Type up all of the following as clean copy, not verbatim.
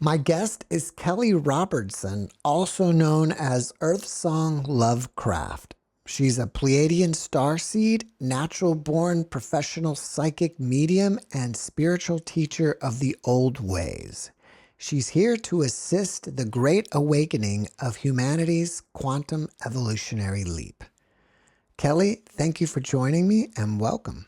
My guest is Kelly Robertson, also known as EarthSong LoveCraft. She's a Pleaidean starseed, natural-born professional psychic medium, and spiritual teacher of the old ways. She's here to assist the great awakening of humanity's quantum evolutionary leap. Kelly, thank you for joining me and welcome.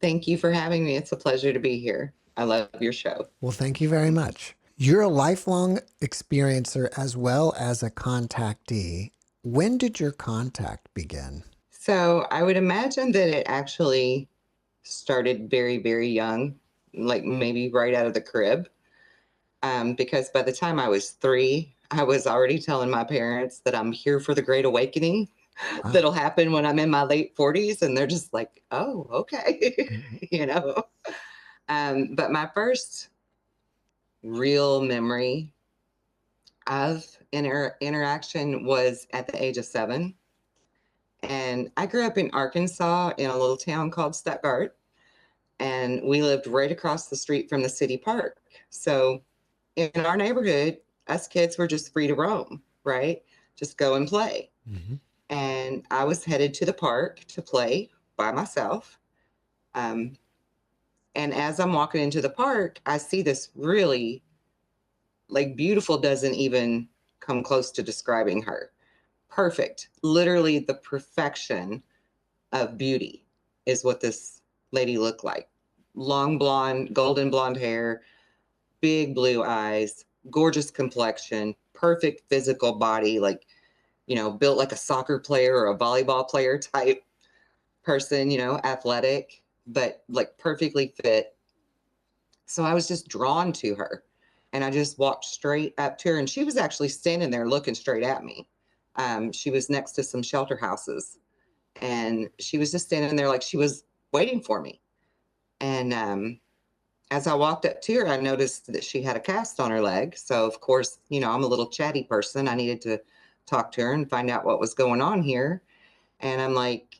Thank you for having me. It's a pleasure to be here. I love your show. Well, thank you very much. You're a lifelong experiencer as well as a contactee. When did your contact begin? So I would imagine that it actually started very, very young, like maybe right out of the crib. Because by the time I was 3, I was already telling my parents that I'm here for the Great Awakening. Wow. That'll happen when I'm in my late 40s. And they're just like, oh, okay. you know. But my first real memory of interaction was at the age of 7. And I grew up in Arkansas in a little town called Stuttgart. And we lived right across the street from the city park. So in our neighborhood, us kids were just free to roam, right? Just go and play. Mm-hmm. And I was headed to the park to play by myself. And as I'm walking into the park, I see this really, like, beautiful doesn't even come close to describing her. Perfect. Literally the perfection of beauty is what this lady looked like. Long blonde, golden blonde hair, big blue eyes, gorgeous complexion, perfect physical body, like, built like a soccer player or a volleyball player type person, athletic, but like perfectly fit. So I was just drawn to her, and I just walked straight up to her, and she was actually standing there looking straight at me. She was next to some shelter houses, and she was just standing there like she was waiting for me. And as I walked up to her, I noticed that she had a cast on her leg. So, of course, I'm a little chatty person. I needed to talk to her and find out what was going on here. And I'm like,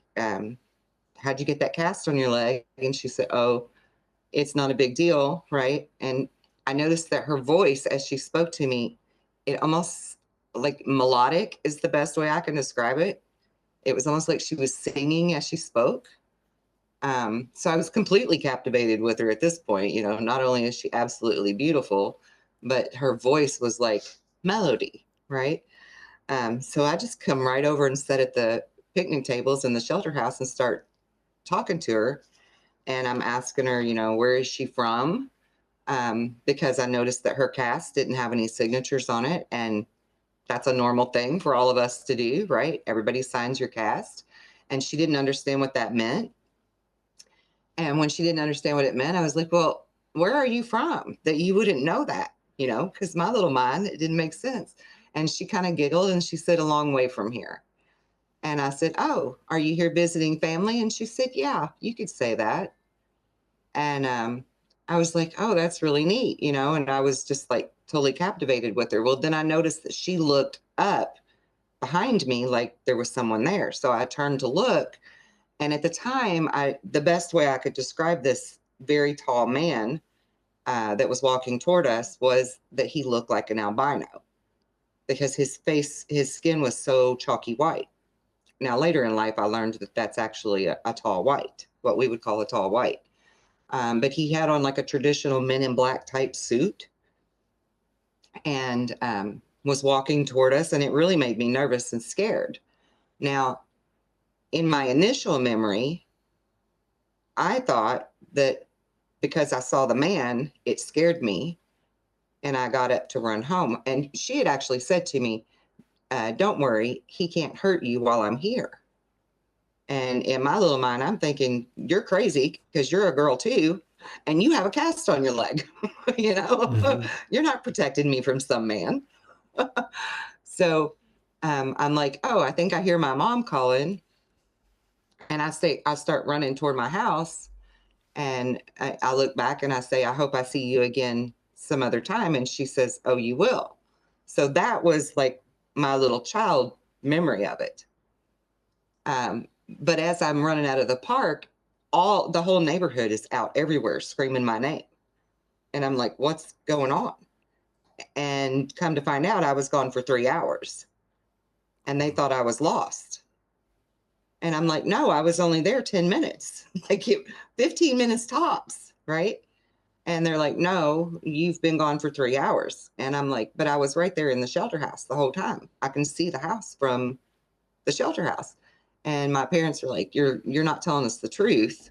how'd you get that cast on your leg? And she said, oh, it's not a big deal, right? And I noticed that her voice, as she spoke to me, it almost, like, melodic is the best way I can describe it. It was almost like she was singing as she spoke. So I was completely captivated with her at this point. Not only is she absolutely beautiful, but her voice was like melody, right? So I just come right over and sit at the picnic tables in the shelter house and start talking to her. And I'm asking her, where is she from? Because I noticed that her cast didn't have any signatures on it. And that's a normal thing for all of us to do, right? Everybody signs your cast. And she didn't understand what that meant. And when she didn't understand what it meant, I was like, well, where are you from that you wouldn't know that? Because my little mind, it didn't make sense. And she kind of giggled and she said, a long way from here. And I said, oh, are you here visiting family? And she said, yeah, you could say that. And I was like, oh, that's really neat, and I was just like totally captivated with her. Well, then I noticed that she looked up behind me like there was someone there. So I turned to look. And at the time, the best way I could describe this very tall man that was walking toward us was that he looked like an albino, because his skin was so chalky white. Now, later in life, I learned that that's actually a tall white, what we would call a tall white. But he had on like a traditional Men in Black type suit, and was walking toward us, and it really made me nervous and scared. Now, in my initial memory, I thought that because I saw the man, it scared me, and I got up to run home. And she had actually said to me, don't worry, he can't hurt you while I'm here. And in my little mind, I'm thinking, you're crazy because you're a girl too, and you have a cast on your leg. Mm-hmm. You're not protecting me from some man. So I'm like, oh, I think I hear my mom calling. And I start running toward my house. And I look back and I say, I hope I see you again some other time. And she says, oh, you will. So that was like my little child memory of it. But as I'm running out of the park, the whole neighborhood is out everywhere screaming my name. And I'm like, what's going on? And come to find out, I was gone for 3 hours, and they thought I was lost. And I'm like, no, I was only there 10 minutes, 15 minutes tops, right? And they're like, no, you've been gone for 3 hours. And I'm like, but I was right there in the shelter house the whole time. I can see the house from the shelter house. And my parents are like, you're not telling us the truth,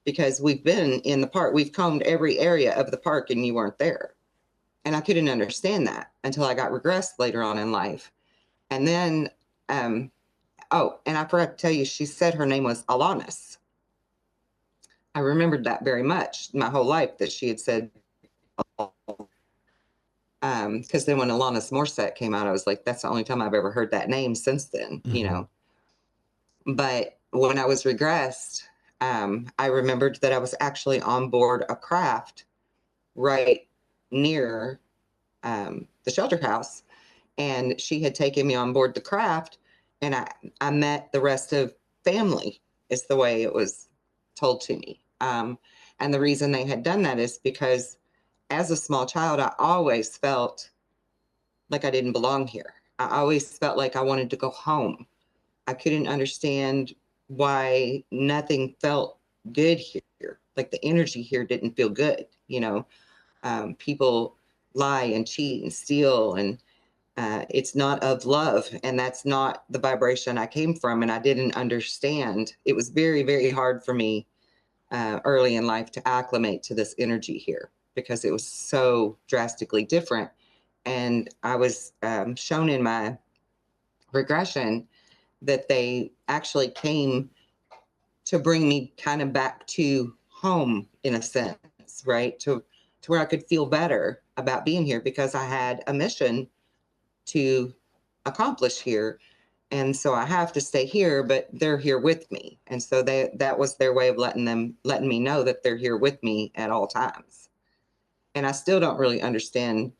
because we've been in the park. We've combed every area of the park and you weren't there. And I couldn't understand that until I got regressed later on in life. And then, oh, and I forgot to tell you, she said her name was Alanis. I remembered that very much my whole life, that she had said, because then when Alanis Morissette came out, I was like, that's the only time I've ever heard that name since then, you know. But when I was regressed, I remembered that I was actually on board a craft right near the shelter house, and she had taken me on board the craft, and I met the rest of family, is the way it was told to me. And the reason they had done that is because as a small child, I always felt like I didn't belong here. I always felt like I wanted to go home. I couldn't understand why nothing felt good here. Like the energy here didn't feel good. You know, people lie and cheat and steal, and it's not of love. And that's not the vibration I came from. And I didn't understand. It was very, very hard for me early in life to acclimate to this energy here, because it was so drastically different. And I was shown in my regression that they actually came to bring me kind of back to home, in a sense, right? To where I could feel better about being here, because I had a mission to accomplish here. And so I have to stay here, but they're here with me. And so that was their way of letting me know that they're here with me at all times. And I still don't really understand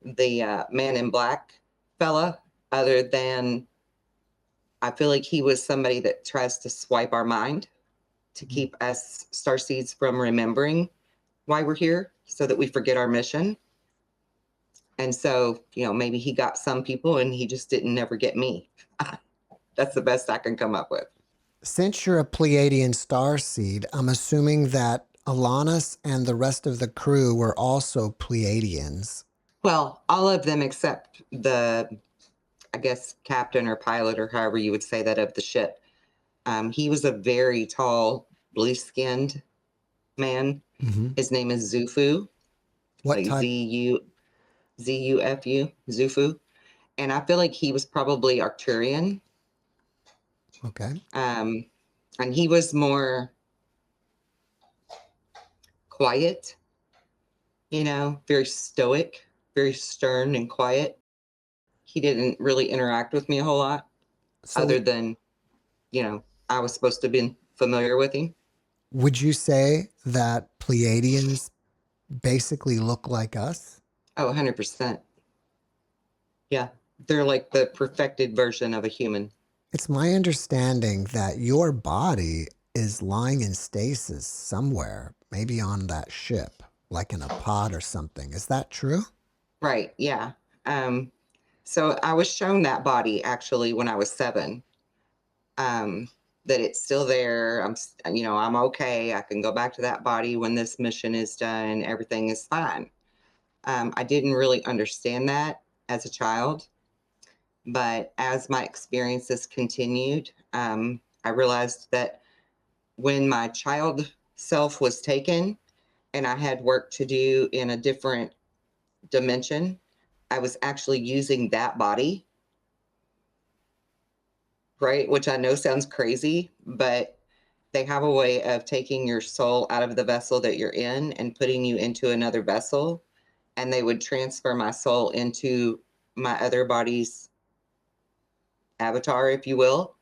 the man in black fella, other than I feel like he was somebody that tries to swipe our mind to keep us starseeds from remembering why we're here, so that we forget our mission. And so, you know, maybe he got some people and he just didn't never get me. That's the best I can come up with. Since you're a Pleiadian starseed, I'm assuming that Alanis and the rest of the crew were also Pleiadians. Well, all of them except the, I guess, captain or pilot, or however you would say that, of the ship. He was a very tall, blue-skinned man. His name is Zufu, What like type? Zufu, Zufu. And I feel like he was probably Arcturian. Okay. And he was more quiet, you know, very stoic, very stern and quiet. He didn't really interact with me a whole lot, So other than, you know, I was supposed to have been familiar with him. would you say that Pleiadians basically look like us? Oh, 100%. Yeah. They're like the perfected version of a human. It's my understanding that your body is lying in stasis somewhere, maybe on that ship, like in a pod or something. Is that true? Right. Yeah. So I was shown that body actually when I was 7. That it's still there. I'm okay. I can go back to that body when this mission is done. Everything is fine. I didn't really understand that as a child, but as my experiences continued, I realized that when my child self was taken and I had work to do in a different dimension, I was actually using that body, right? Which I know sounds crazy, but they have a way of taking your soul out of the vessel that you're in and putting you into another vessel. And they would transfer my soul into my other body's avatar, if you will.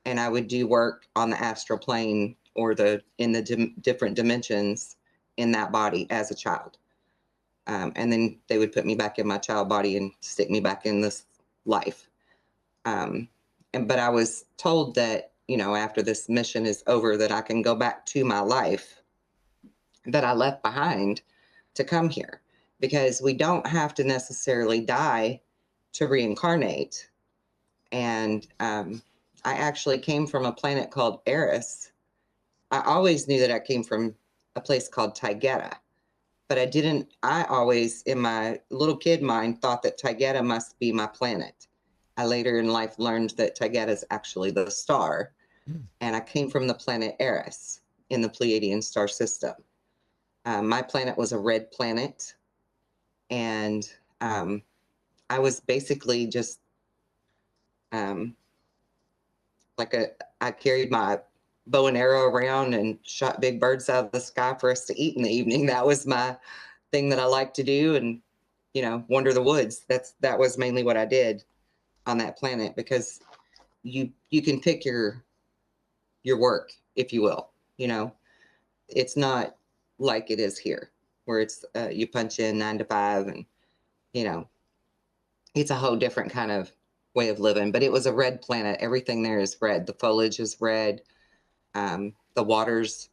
And I would do work on the astral plane, or in the different dimensions in that body as a child. And then they would put me back in my child body and stick me back in this life. But I was told that, you know, after this mission is over, that I can go back to my life that I left behind to come here. because we don't have to necessarily die to reincarnate. And I actually came from a planet called Eris. I always knew that I came from a place called Taygeta, but I always, in my little kid mind, thought that Taygeta must be my planet. I later in life learned that Taygeta is actually the star, and I came from the planet Eris in the Pleaidean star system. My planet was a red planet, and I was basically just um, I carried my bow and arrow around and shot big birds out of the sky for us to eat in the evening. That was my thing that I liked to do, and wander the woods. That was mainly what I did on that planet, because you can pick your work, if you will. It's not like it is here, where it's you punch in 9 to 5, and it's a whole different kind of way of living. But it was a red planet. Everything there is red. The foliage is red. The waters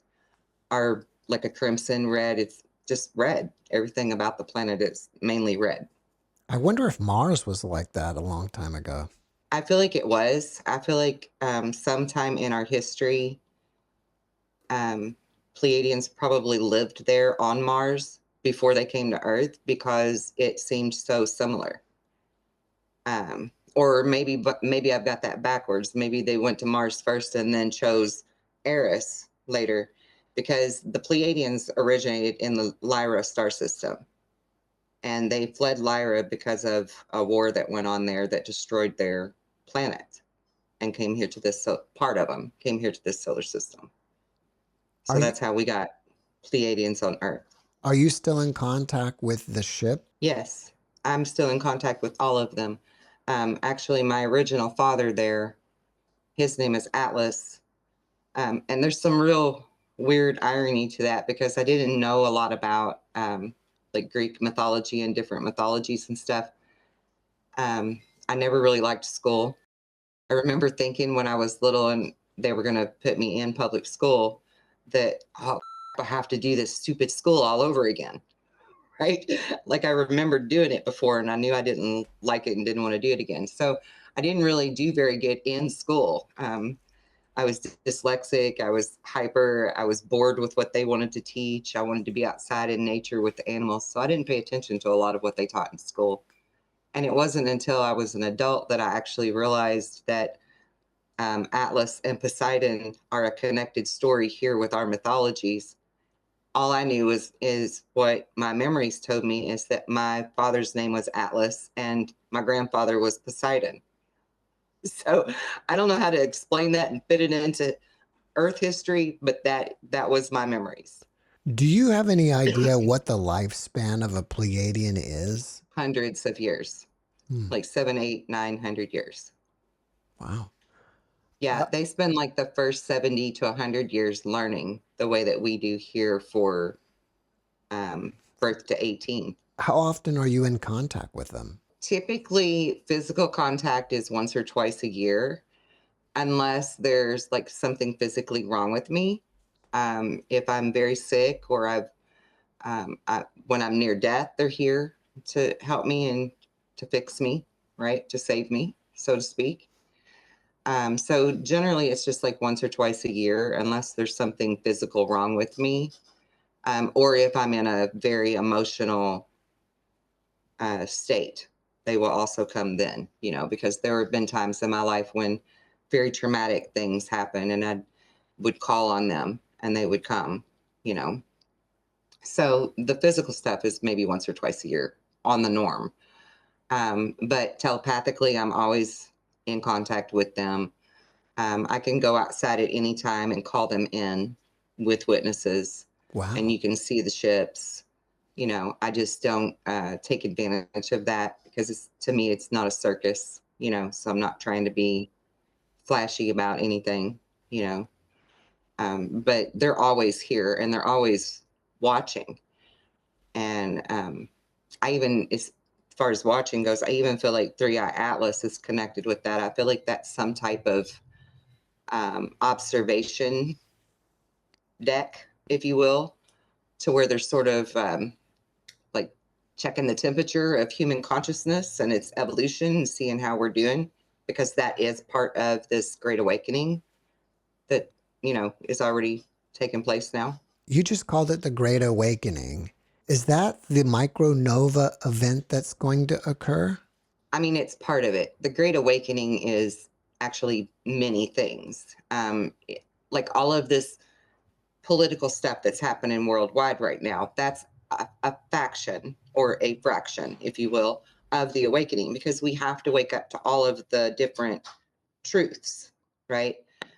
are like a crimson red. It's just red. Everything about the planet is mainly red. I wonder if Mars was like that a long time ago. I feel like it was. I feel like sometime in our history, Pleiadians probably lived there on Mars before they came to Earth, because it seemed so similar. Or maybe I've got that backwards. Maybe they went to Mars first and then chose Eris later, because the Pleiadians originated in the Lyra star system, and they fled Lyra because of a war that went on there that destroyed their planet, and came here to this part of them came here to this solar system. So Are you, that's how we got Pleiadians on Earth. are you still in contact with the ship? Yes, I'm still in contact with all of them. Actually, my original father there, his name is Atlas. And there's some real weird irony to that, because I didn't know a lot about like Greek mythology and different mythologies and stuff. I never really liked school. I remember thinking when I was little and they were going to put me in public school that, oh, I have to do this stupid school all over again. Right? Like, I remember doing it before, and I knew I didn't like it and didn't want to do it again. So I didn't really do very good in school. I was dyslexic. I was hyper. I was bored with what they wanted to teach. I wanted to be outside in nature with the animals. So I didn't pay attention to a lot of what they taught in school. And it wasn't until I was an adult that I actually realized that Atlas and Poseidon are a connected story here with our mythologies. All I knew is what my memories told me, is that my father's name was Atlas and my grandfather was Poseidon. So I don't know how to explain that and fit it into Earth history, but that was my memories. Do you have any idea what the lifespan of a Pleiadian is? Hundreds of years, like 7, 8, 900 years. Wow. Yeah, Uh, they spend like the first 70 to 100 years learning the way that we do here for birth to 18. how often are you in contact with them? Typically, physical contact is once or twice a year, unless there's like something physically wrong with me. If I'm very sick, or when I'm near death, they're here to help me and to fix me, right? To save me, so to speak. So generally, it's just like once or twice a year, unless there's something physical wrong with me, or if I'm in a very emotional state, they will also come then, because there have been times in my life when very traumatic things happen, and I would call on them and they would come, you know. So the physical stuff is maybe once or twice a year on the norm. But telepathically, I'm always in contact with them. I can go outside at any time and call them in with witnesses, and Wow. you can see the ships. I just don't take advantage of that, because to me, it's not a circus, so I'm not trying to be flashy about anything, you know. But they're always here and they're always watching. And I even, as far as watching goes, I even feel like Three Eye Atlas is connected with that. I feel like that's some type of observation deck, if you will, to where they're sort of like checking the temperature of human consciousness and its evolution and seeing how we're doing, because that is part of this great awakening that, is already taking place now. You just called it the Great Awakening. Is that the MICRONOVA event that's going to occur? I mean, it's part of it. The Great Awakening is actually many things. Like all of this political stuff that's happening worldwide right now, that's a faction or a fraction, if you will, of the awakening, because we have to wake up to all of the different truths, right?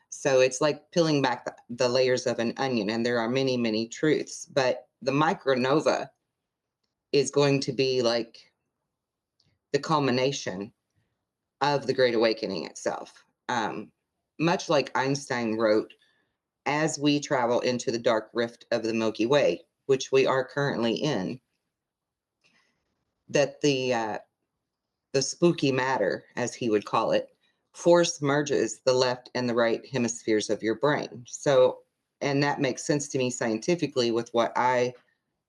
So it's like peeling back the layers of an onion, and there are many, many truths. But the micronova is going to be like the culmination of the Great Awakening itself. Much like Einstein wrote, as we travel into the dark rift of the Milky Way, which we are currently in, that the spooky matter, as he would call it, force merges the left and the right hemispheres of your brain. So, and that makes sense to me scientifically with what I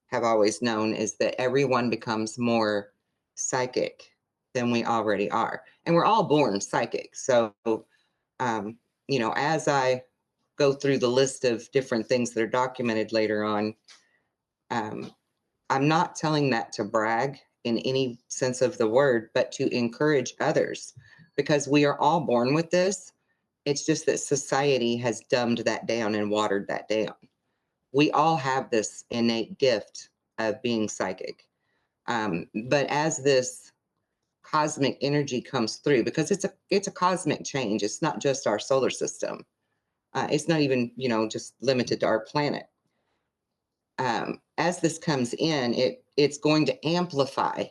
have always known, is that everyone becomes more psychic than we already are. And we're all born psychic. So, as I go through the list of different things that are documented later on, I'm not telling that to brag in any sense of the word, but to encourage others, because we are all born with this. It's just that society has dumbed that down and watered that down. We all have this innate gift of being psychic. But as this cosmic energy comes through, because it's a cosmic change, it's not just our solar system. It's not even, just limited to our planet. As this comes in, it's going to amplify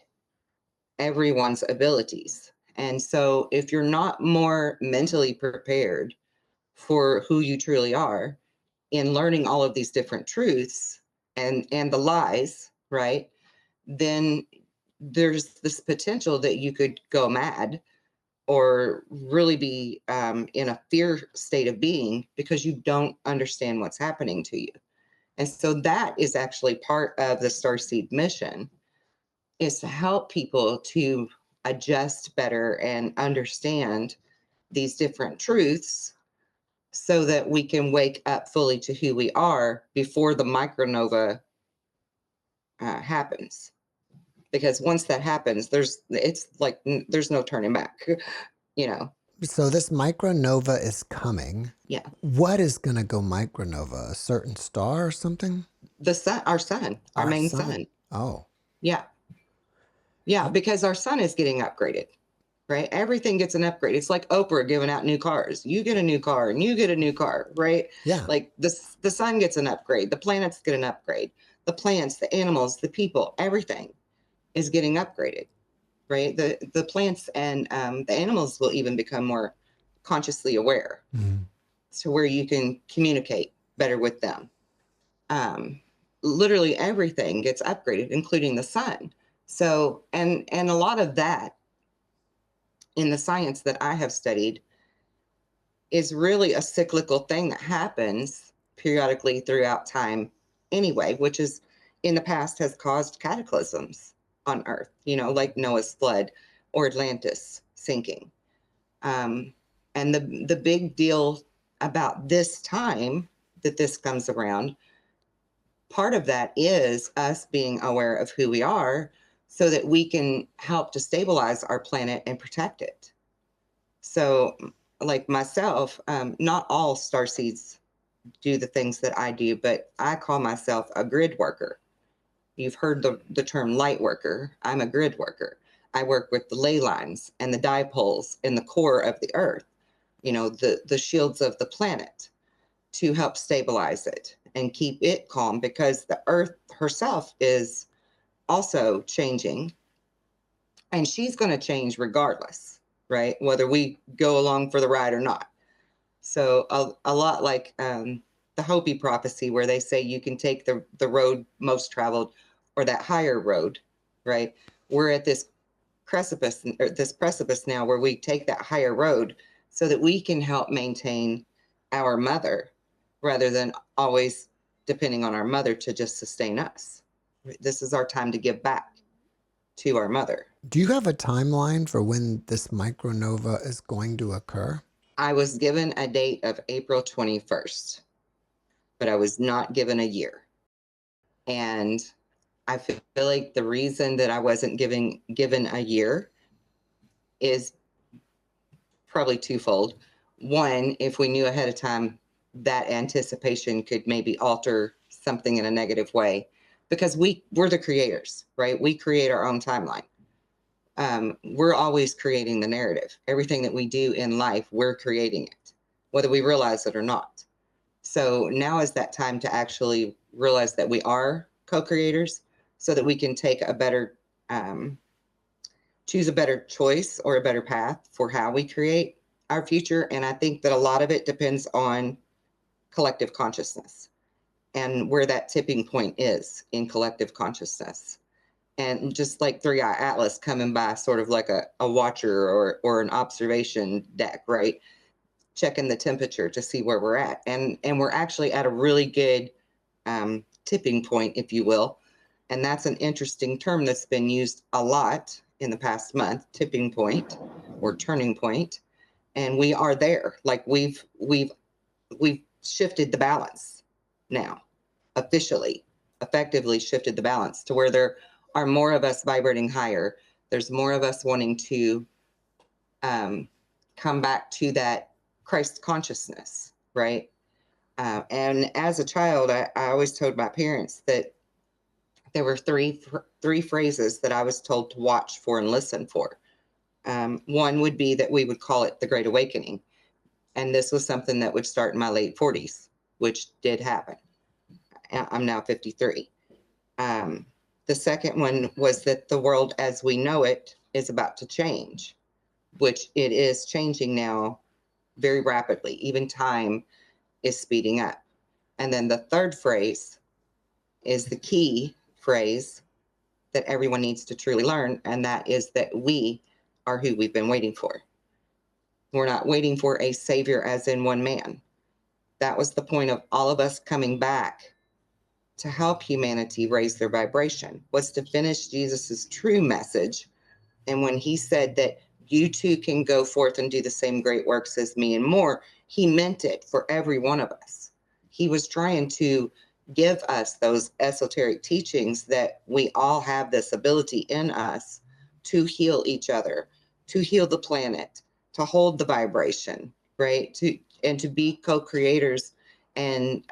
everyone's abilities. And so if you're not more mentally prepared for who you truly are in learning all of these different truths and the lies, right, then there's this potential that you could go mad or really be in a fear state of being because you don't understand what's happening to you. And so that is actually part of the Starseed mission, is to help people to adjust better and understand these different truths so that we can wake up fully to who we are before the micronova happens. Because once that happens, it's like there's no turning back, So this micronova is coming. Yeah. What is going to go micronova? A certain star or something? The sun, our main sun. Oh. Yeah. Yeah, because our sun is getting upgraded, right? Everything gets an upgrade. It's like Oprah giving out new cars. You get a new car and you get a new car, right? Yeah. Like the sun gets an upgrade. The planets get an upgrade. The plants, the animals, the people, everything is getting upgraded, right? The plants and the animals will even become more consciously aware, to where you can communicate better with them. Literally everything gets upgraded, including the sun. So, and a lot of that in the science that I have studied is really a cyclical thing that happens periodically throughout time anyway, which is in the past has caused cataclysms on Earth, like Noah's flood or Atlantis sinking. And the big deal about this time that this comes around, part of that is us being aware of who we are so that we can help to stabilize our planet and protect it. So, like myself, not all starseeds do the things that I do, but I call myself a grid worker. You've heard the term light worker. I'm a grid worker. I work with the ley lines and the dipoles in the core of the Earth, the shields of the planet, to help stabilize it and keep it calm, because the Earth herself is also changing, and she's going to change regardless, right? Whether we go along for the ride or not. So a lot like the Hopi prophecy, where they say you can take the road most traveled, or that higher road, right? We're at this precipice now where we take that higher road so that we can help maintain our mother, rather than always depending on our mother to just sustain us. This is our time to give back. to our mother. Do you have a timeline for when this micronova is going to occur? I was given a date of April 21st, but I was not given a year. And I feel like the reason that I wasn't given a year is probably twofold. One, if we knew ahead of time, that anticipation could maybe alter something in a negative way, because we're the creators, right? We create our own timeline. We're always creating the narrative. Everything that we do in life, we're creating it, whether we realize it or not. So now is that time to actually realize that we are co-creators, so that we can take a better, choose a better choice or a better path for how we create our future. And I think that a lot of it depends on collective consciousness and where that tipping point is in collective consciousness. And just like Three Eye Atlas coming by, sort of like a watcher or an observation deck, right? Checking the temperature to see where we're at. And we're actually at a really good tipping point, if you will. And that's an interesting term that's been used a lot in the past month, tipping point or turning point. And we are there. Like we've shifted the balance now, officially, effectively shifted the balance to where there are more of us vibrating higher. There's more of us wanting to come back to that Christ consciousness, right? And as a child, I always told my parents that there were three phrases that I was told to watch for and listen for. One would be that we would call it the Great Awakening. And this was something that would start in my late 40s, which did happen. I'm now 53. The second one was that the world as we know it is about to change, which it is changing now very rapidly. Even time is speeding up. And then the third phrase is the key phrase that everyone needs to truly learn, and that is that we are who we've been waiting for. We're not waiting for a savior as in one man. That was the point of all of us coming back to help humanity raise their vibration, was to finish Jesus's true message. And when he said that you too can go forth and do the same great works as me and more, he meant it for every one of us. He was trying to give us those esoteric teachings that we all have this ability in us to heal each other, to heal the planet, to hold the vibration, right? And to be co-creators and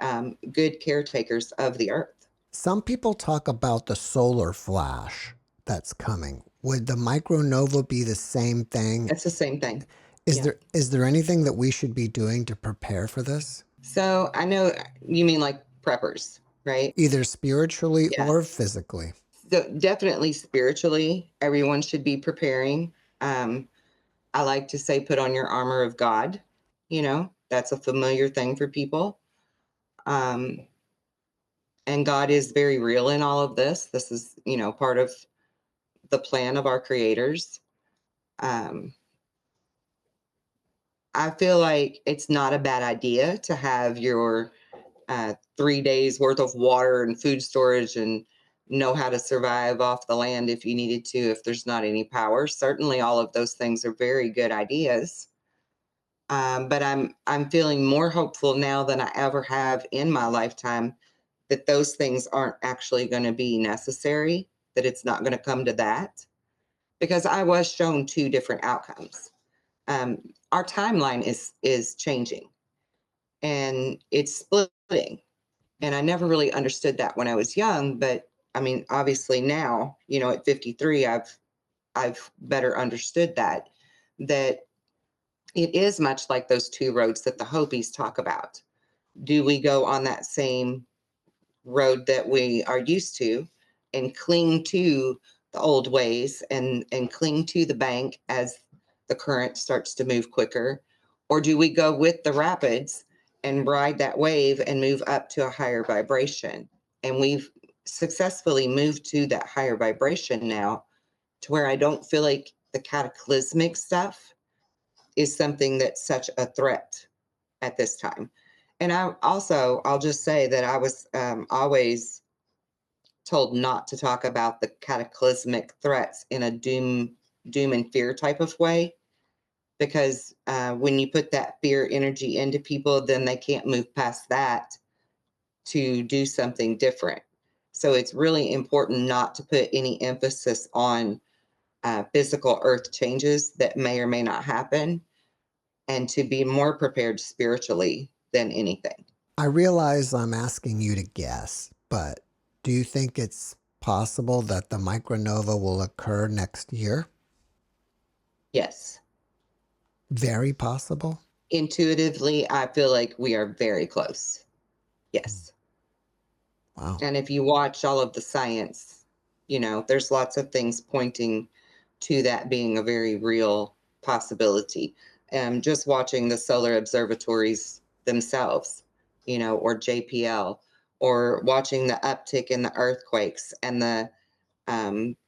good caretakers of the earth. Some people talk about the solar flash that's coming. Would the micronova be the same thing? It's the same thing. Is Yeah. there anything that we should be doing to prepare for this? So I know you mean like preppers, right? Either spiritually Yeah. or physically. So definitely spiritually, everyone should be preparing. I like to say, put on your armor of God. You know, that's a familiar thing for people. And God is very real in all of this. This is, you know, part of the plan of our creators. I feel like it's not a bad idea to have your 3 days worth of water and food storage and know how to survive off the land if you needed to, if there's not any power. Certainly all of those things are very good ideas. But I'm feeling more hopeful now than I ever have in my lifetime that those things aren't actually going to be necessary, that it's not going to come to that, because I was shown two different outcomes. Our timeline is changing and it's splitting. And I never really understood that when I was young, but I mean, obviously now, you know, at 53, I've better understood that it is much like those two roads that the Hopis talk about. Do we go on that same road that we are used to and cling to the old ways and cling to the bank as the current starts to move quicker? Or do we go with the rapids and ride that wave and move up to a higher vibration? And we've successfully moved to that higher vibration now, to where I don't feel like the cataclysmic stuff is something that's such a threat at this time. And I'll just say that I was always told not to talk about the cataclysmic threats in a doom and fear type of way, because when you put that fear energy into people, then they can't move past that to do something different. So it's really important not to put any emphasis on physical earth changes that may or may not happen, and to be more prepared spiritually than anything. I realize I'm asking you to guess, but do you think it's possible that the micronova will occur next year? Yes. Very possible? Intuitively, I feel like we are very close. Yes. Wow. And if you watch all of the science, there's lots of things pointing to that being a very real possibility. Just watching the solar observatories themselves, or JPL, or watching the uptick in the earthquakes and the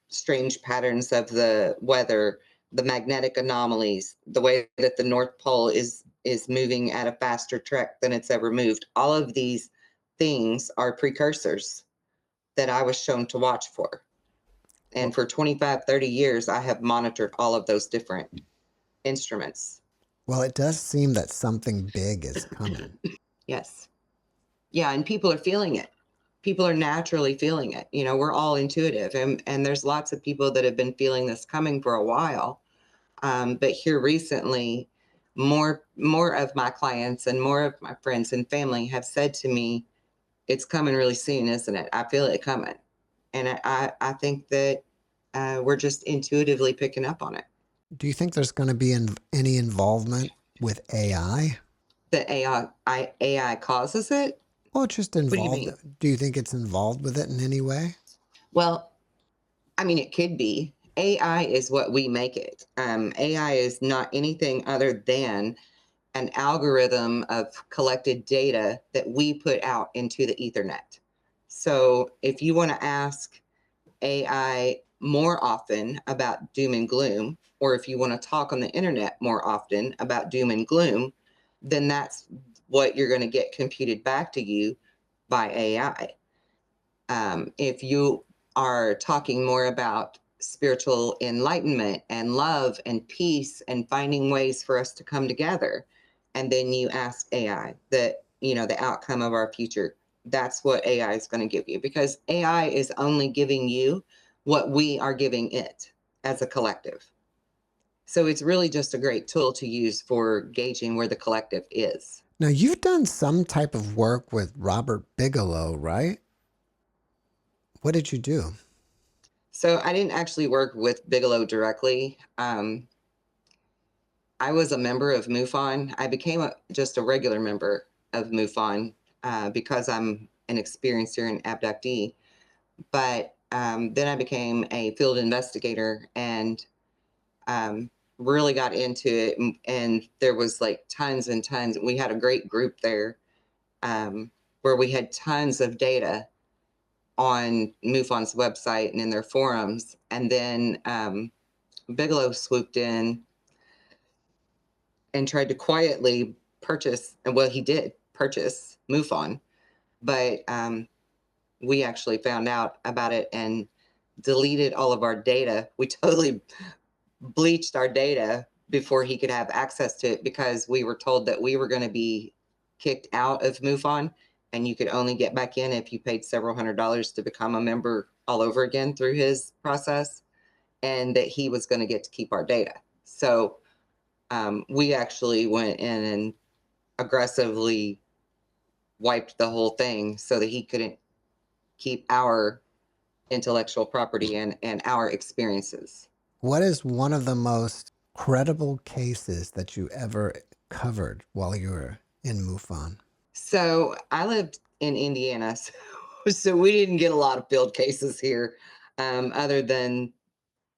strange patterns of the weather, the magnetic anomalies, the way that the North Pole is moving at a faster trek than it's ever moved. All of these things are precursors that I was shown to watch for. And Well, for 25, 30 years, I have monitored all of those different instruments. well, it does seem that something big is coming. Yes. Yeah. And people are feeling it. People are naturally feeling it. We're all intuitive. And there's lots of people that have been feeling this coming for a while. But here recently, more of my clients and more of my friends and family have said to me, it's coming really soon, isn't it? I feel it coming. And I think that we're just intuitively picking up on it. Do you think there's going to be any involvement with AI? The AI causes it? Well, it's just What do you involved. mean? Do you think it's involved with it in any way? Well, I mean, it could be. AI is what we make it. AI is not anything other than an algorithm of collected data that we put out into the Ethernet. So if you want to ask AI more often about doom and gloom, or if you want to talk on the internet more often about doom and gloom, then that's what you're going to get computed back to you by AI. If you are talking more about spiritual enlightenment and love and peace and finding ways for us to come together, and then you ask AI the outcome of our future, that's what AI is going to give you, because AI is only giving you what we are giving it as a collective. So it's really just a great tool to use for gauging where the collective is. Now, you've done some type of work with Robert Bigelow, right? What did you do? So I didn't actually work with Bigelow directly. I was a member of MUFON. I became just a regular member of MUFON because I'm an experienced and abductee. But then I became a field investigator and really got into it. And there was like tons and tons. We had a great group there where we had tons of data on MUFON's website and in their forums. And then Bigelow swooped in and tried to quietly purchase, and well, he did purchase MUFON, but we actually found out about it and deleted all of our data. We totally bleached our data before he could have access to it, because we were told that we were going to be kicked out of MUFON and you could only get back in if you paid several $100s to become a member all over again through his process, and that he was going to get to keep our data. So we actually went in and aggressively wiped the whole thing so that he couldn't keep our intellectual property and our experiences. What is one of the most credible cases that you ever covered while you were in MUFON? So I lived in Indiana, so we didn't get a lot of field cases here, other than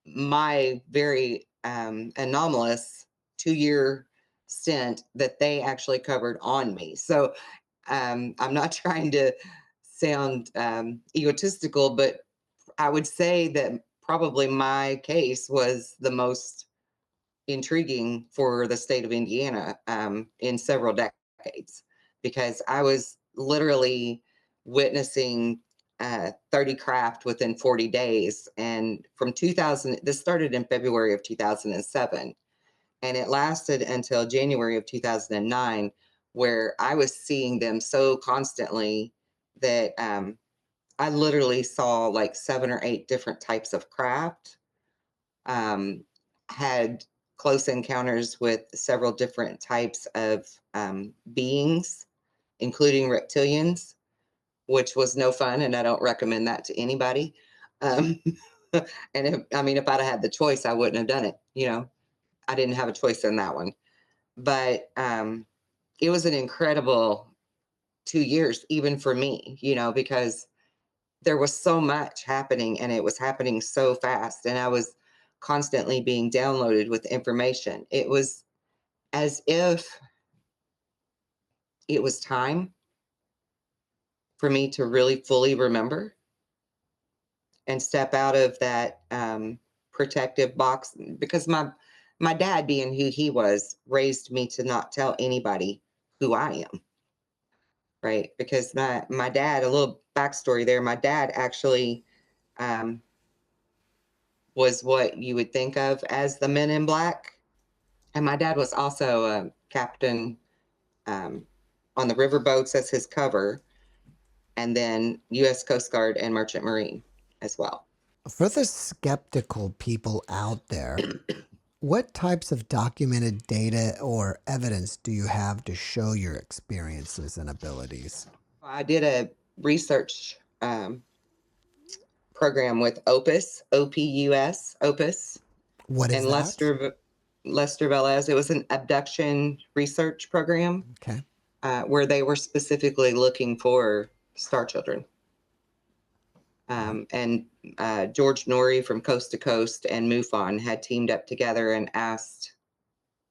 my very anomalous 2-year stint that they actually covered on me. So I'm not trying to sound egotistical, but I would say that probably my case was the most intriguing for the state of Indiana in several decades, because I was literally witnessing 30 craft within 40 days. And from 2000, this started in February of 2007, and it lasted until January of 2009, where I was seeing them so constantly that I literally saw like 7 or 8 different types of craft, had close encounters with several different types of beings, including reptilians, which was no fun, and I don't recommend that to anybody. Um, and if I'd have had the choice, I wouldn't have done it. I didn't have a choice in that one. But it was an incredible 2 years, even for me, because there was so much happening and it was happening so fast. And I was constantly being downloaded with information. It was as if it was time for me to really fully remember and step out of that protective box, because my dad, being who he was, raised me to not tell anybody who I am, right? Because my dad, a little backstory there, my dad actually um, was what you would think of as the Men in Black, and my dad was also a captain on the riverboats as his cover, and then U.S. Coast Guard and Merchant Marine as well. For the skeptical people out there, what types of documented data or evidence do you have to show your experiences and abilities? I did a research program with Opus, OPUS, Opus, What is and that? Lester Velez. It was an abduction research program Okay. where they were specifically looking for star children. And George Norrie from Coast to Coast and MUFON had teamed up together and asked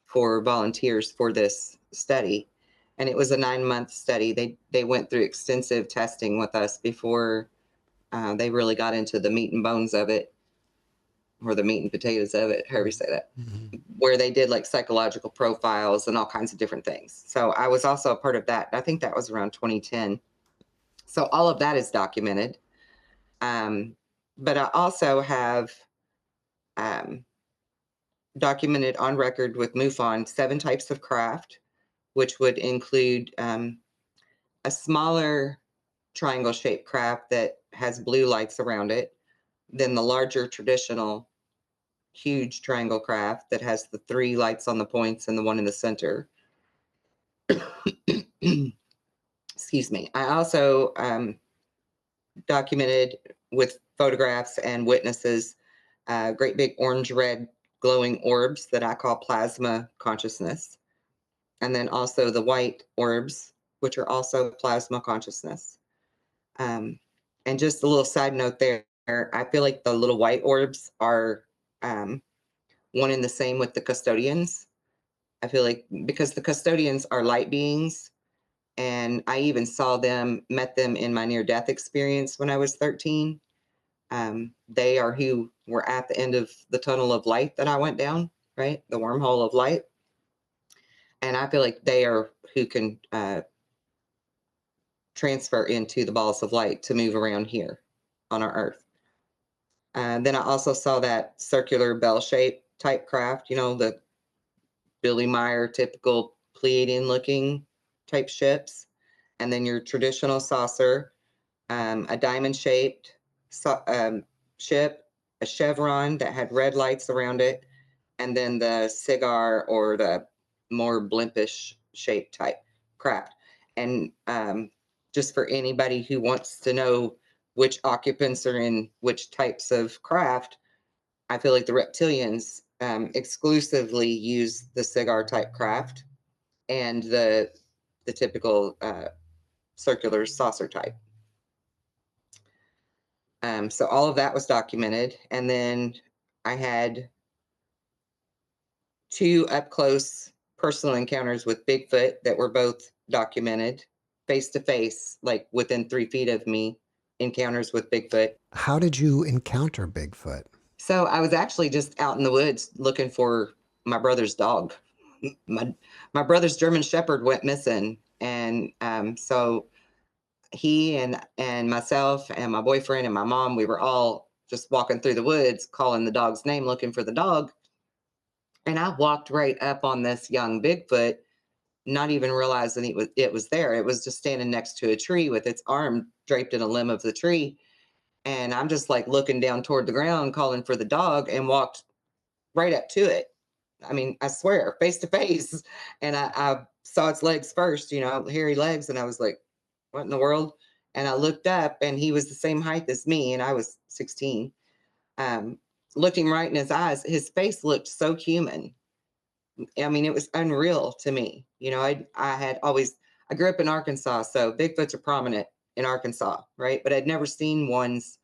for volunteers for this study. And it was a 9-month study. They went through extensive testing with us before they really got into the meat and bones of it, or the meat and potatoes of it, however you say that, where they did like psychological profiles and all kinds of different things. So I was also a part of that. I think that was around 2010. So all of that is documented. But I also have documented on record with MUFON 7 types of craft, which would include a smaller triangle-shaped craft that has blue lights around it, then the larger traditional huge triangle craft that has the 3 lights on the points and the one in the center. Excuse me. I also documented with photographs and witnesses great big orange-red glowing orbs that I call plasma consciousness. And then also the white orbs, which are also plasma consciousness. And just a little side note there, I feel like the little white orbs are one and the same with the custodians. I feel like because the custodians are light beings, and I even met them in my near-death experience when I was 13. They are who were at the end of the tunnel of light that I went down, right? The wormhole of light. And I feel like they are who can transfer into the balls of light to move around here on our Earth. Then I also saw that circular bell-shaped type craft, the Billy Meyer typical Pleaidean looking type ships. And then your traditional saucer, a diamond-shaped ship, a chevron that had red lights around it, and then the cigar or the more blimpish shaped type craft. And just for anybody who wants to know which occupants are in which types of craft, I feel like the reptilians exclusively use the cigar type craft and the typical circular saucer type. So all of that was documented. And then I had 2 up close personal encounters with Bigfoot that were both documented face to face, like within 3 feet of me, encounters with Bigfoot. How did you encounter Bigfoot? So I was actually just out in the woods looking for my brother's dog. My brother's German Shepherd went missing. And so he and myself and my boyfriend and my mom, we were all just walking through the woods, calling the dog's name, looking for the dog. And I walked right up on this young Bigfoot, not even realizing it was there. It was just standing next to a tree with its arm draped in a limb of the tree. And I'm just like looking down toward the ground, calling for the dog, and walked right up to it. I mean, I swear, face to face. And I saw its legs first, hairy legs. And I was like, what in the world? And I looked up and he was the same height as me. And I was 16. Um, Looking right in his eyes, his face looked so human. I mean, it was unreal to me. I grew up in Arkansas, so Bigfoots are prominent in Arkansas, right? But I'd never seen one's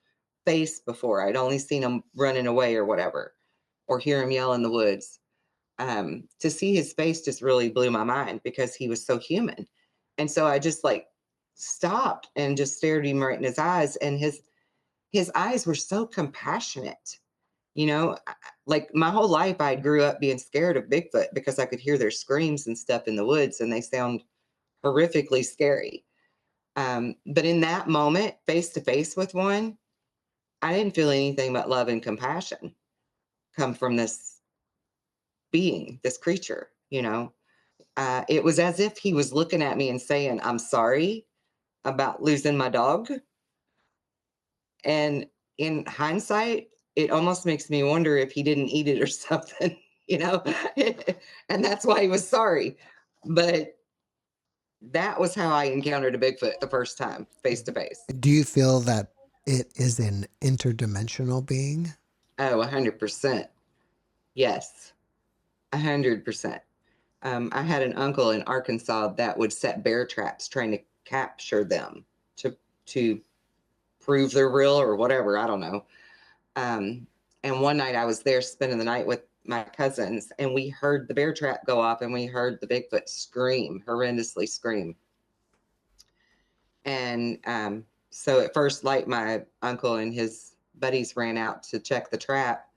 face before. I'd only seen them running away or whatever, or hear him yell in the woods. To see his face just really blew my mind because he was so human. And so I just like stopped and just stared him right in his eyes. And his eyes were so compassionate. Like my whole life, I grew up being scared of Bigfoot because I could hear their screams and stuff in the woods, and they sound horrifically scary. But in that moment, face to face with one, I didn't feel anything but love and compassion come from this being, this creature. It was as if he was looking at me and saying, "I'm sorry about losing my dog." And in hindsight, it almost makes me wonder if he didn't eat it or something, you know? And that's why he was sorry. But that was how I encountered a Bigfoot the first time, face to face. Do you feel that it is an interdimensional being? Oh, 100%. Yes, 100%. I had an uncle in Arkansas that would set bear traps trying to capture them to prove they're real or whatever. I don't know. And one night I was there spending the night with my cousins, and we heard the bear trap go off, and we heard the Bigfoot scream, horrendously scream. And so at first light, my uncle and his buddies ran out to check the trap.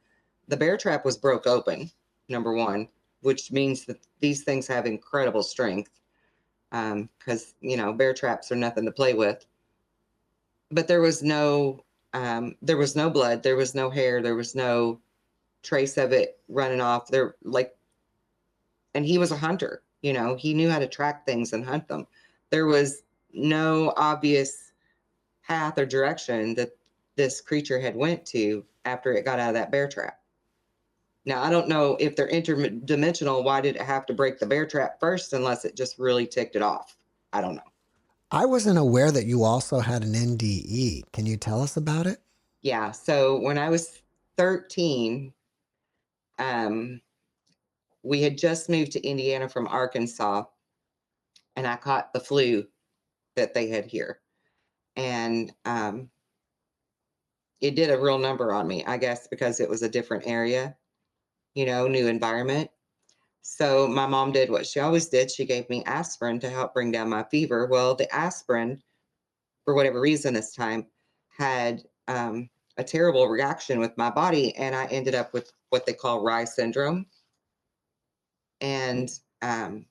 The bear trap was broke open, number one, which means that these things have incredible strength because, bear traps are nothing to play with. But there was no blood, there was no hair, there was no trace of it running off there. And he was a hunter, he knew how to track things and hunt them. There was no obvious path or direction that this creature had went to after it got out of that bear trap. Now, I don't know if they're interdimensional. Why did it have to break the bear trap first unless it just really ticked it off? I don't know. I wasn't aware that you also had an NDE. Can you tell us about it? Yeah. So when I was 13, we had just moved to Indiana from Arkansas, and I caught the flu that they had here. And it did a real number on me, I guess, because it was a different area, new environment. So my mom did what she always did. She gave me aspirin to help bring down my fever. Well, the aspirin, for whatever reason this time, had a terrible reaction with my body, and I ended up with what they call Rye syndrome. And by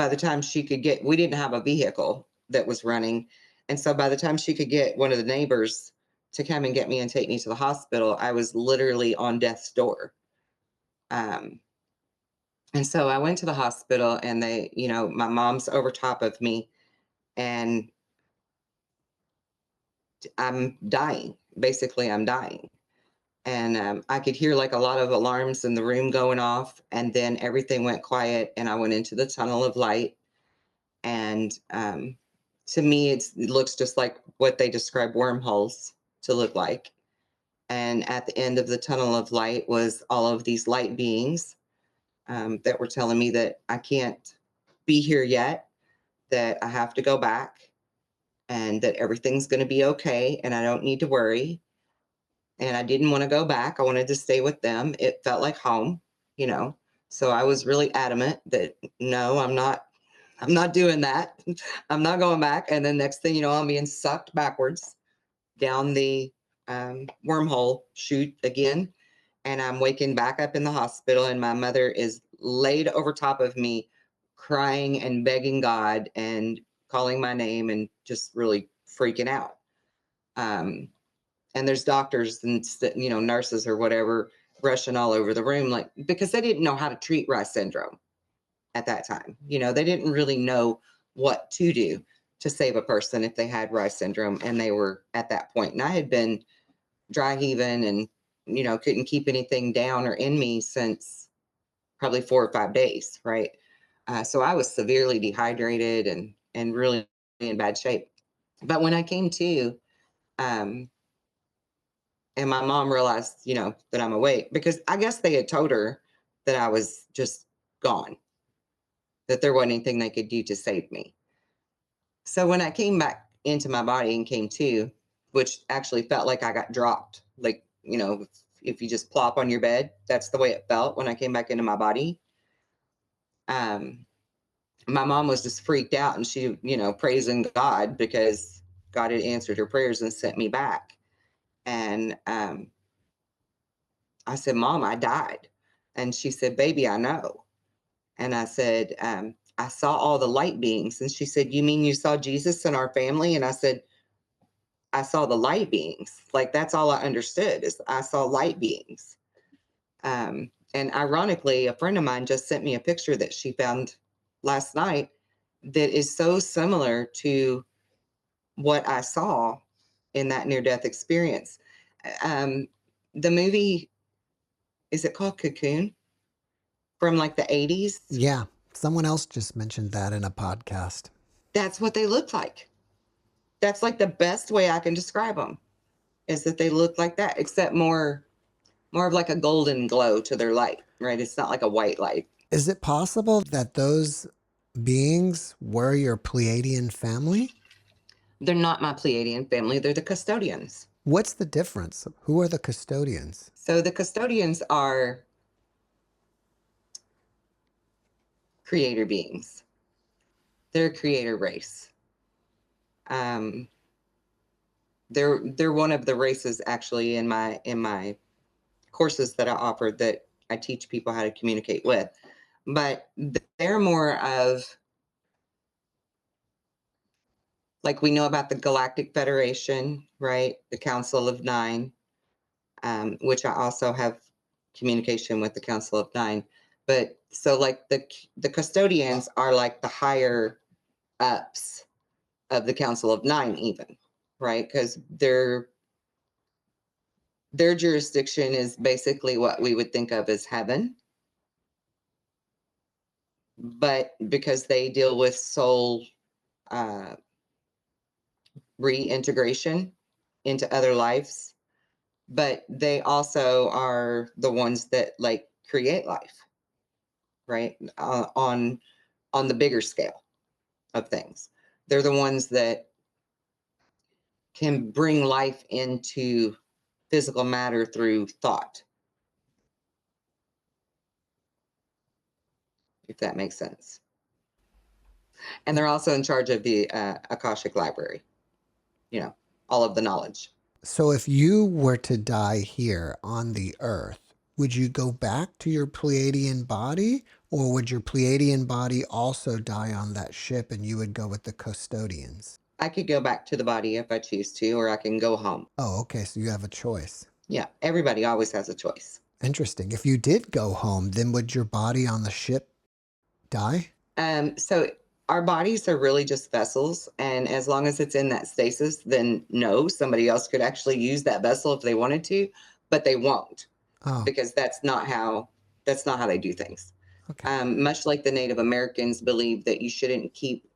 the time she could get, we didn't have a vehicle that was running. And so by the time she could get one of the neighbors to come and get me and take me to the hospital, I was literally on death's door. And so I went to the hospital, and my mom's over top of me, and I'm dying. Basically, I'm dying. And I could hear like a lot of alarms in the room going off. And then everything went quiet, and I went into the tunnel of light. And to me, it looks just like what they describe wormholes to look like. And at the end of the tunnel of light was all of these light beings that were telling me that I can't be here yet, that I have to go back, and that everything's going to be okay, and I don't need to worry. And I didn't want to go back. I wanted to stay with them. It felt like home, you know. So I was really adamant that no, I'm not doing that. I'm not going back. And then next thing you know, I'm being sucked backwards down the wormhole chute again. And I'm waking back up in the hospital, and my mother is laid over top of me, crying and begging God and calling my name and just really freaking out. And there's doctors and, you know, nurses or whatever rushing all over the room, like, because they didn't know how to treat Rice syndrome at that time. You know, they didn't really know what to do to save a person if they had Rice syndrome and they were at that point. And I had been dry heaving and, you know, couldn't keep anything down or in me since probably 4 or 5 days, right? So I was severely dehydrated and really in bad shape. But when I came to, and my mom realized, you know, that I'm awake, because I guess they had told her that I was just gone, that there wasn't anything they could do to save me. So when I came back into my body and came to, which actually felt like I got dropped, like, you know, if you just plop on your bed, that's the way it felt when I came back into my body. My mom was just freaked out, and she, you know, praising God because God had answered her prayers and sent me back. And I said, Mom, I died. And she said, Baby, I know. And I said, I saw all the light beings. And she said, You mean you saw Jesus in our family? And I said, I saw the light beings. Like, that's all I understood, is I saw light beings. And ironically, a friend of mine just sent me a picture that she found last night that is so similar to what I saw in that near-death experience. The movie, is it called Cocoon? From like the 80s? Yeah, someone else just mentioned that in a podcast. That's what they look like. That's like the best way I can describe them, is that they look like that, except more of like a golden glow to their light, right? It's not like a white light. Is it possible that those beings were your Pleiadian family? They're not my Pleiadian family. They're the custodians. What's the difference? Who are the custodians? So the custodians are creator beings. They're a creator race. They're one of the races actually in my courses that I offer, that I teach people how to communicate with. But they're more of, like, we know about the Galactic Federation, right? The Council of Nine, which I also have communication with the Council of Nine. But so, like, the custodians are like the higher ups of the Council of Nine, even, right? Because their jurisdiction is basically what we would think of as heaven. But because they deal with soul reintegration into other lives, but they also are the ones that, like, create life, right? On the bigger scale of things. They're the ones that can bring life into physical matter through thought, if that makes sense. And they're also in charge of the Akashic Library, you know, all of the knowledge. So if you were to die here on the Earth, would you go back to your Pleiadian body, or would your Pleiadian body also die on that ship and you would go with the custodians? I could go back to the body if I choose to, or I can go home. Oh, okay, so you have a choice. Yeah, everybody always has a choice. Interesting. If you did go home, then would your body on the ship die? So our bodies are really just vessels, and as long as it's in that stasis, then no, somebody else could actually use that vessel if they wanted to, but they won't, Oh, because that's not how they do things. okay. Much like the Native Americans believe that you shouldn't keep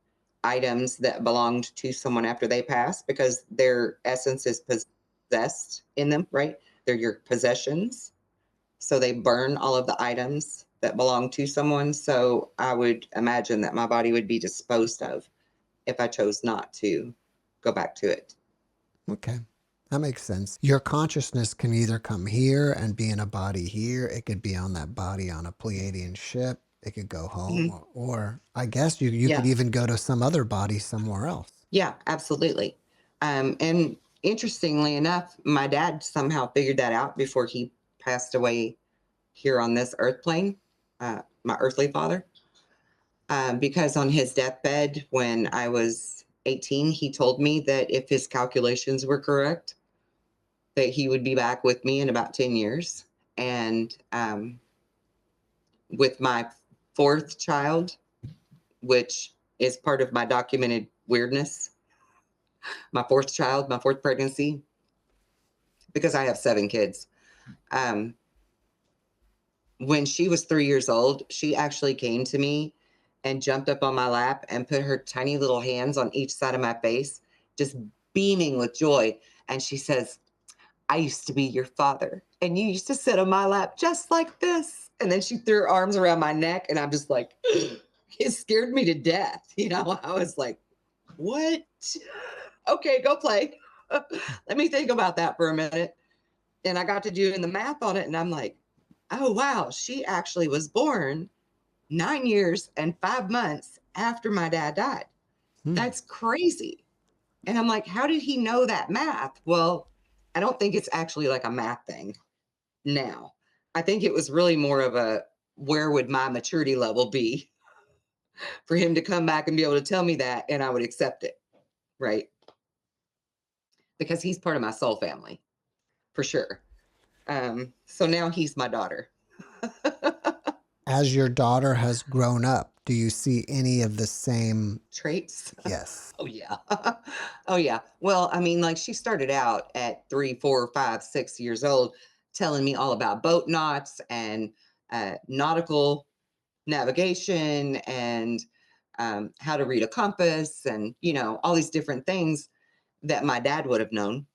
items that belonged to someone after they pass, because their essence is possessed in them, right? They're your possessions. So they burn all of the items that belong to someone. So I would imagine that my body would be disposed of if I chose not to go back to it. Okay. That makes sense. Your consciousness can either come here and be in a body here. It could be on that body on a Pleiadian ship. It could go home, Mhm. or I guess you could Yeah. even go to some other body somewhere else. Yeah, absolutely. And interestingly enough, my dad somehow figured that out before he passed away here on this earth plane, my earthly father. because on his deathbed, when I was 18, he told me that if his calculations were correct, that he would be back with me in about 10 years. And with my fourth child, which is part of my documented weirdness, my fourth child, my fourth pregnancy, because I have 7 kids. When she was 3 years old, she actually came to me and jumped up on my lap and put her tiny little hands on each side of my face, just beaming with joy. And she says, I used to be your father, and you used to sit on my lap just like this. And then she threw her arms around my neck, and I'm just like, it scared me to death. You know, I was like, what? Okay, go play. Let me think about that for a minute. And I got to doing the math on it, and I'm like, oh, wow, she actually was born 9 years and 5 months after my dad died. That's crazy. And I'm like, how did he know that math? Well, I don't think it's actually like a math thing now. I think it was really more of a, where would my maturity level be for him to come back and be able to tell me that, and I would accept it, right? Because he's part of my soul family, for sure. So now he's my daughter. As your daughter has grown up, do you see any of the same Traits? Yes. Oh, yeah. Oh, yeah. Well, I mean, like, she started out at 3, 4, 5, 6 years old telling me all about boat knots and nautical navigation and how to read a compass and, you know, all these different things that my dad would have known,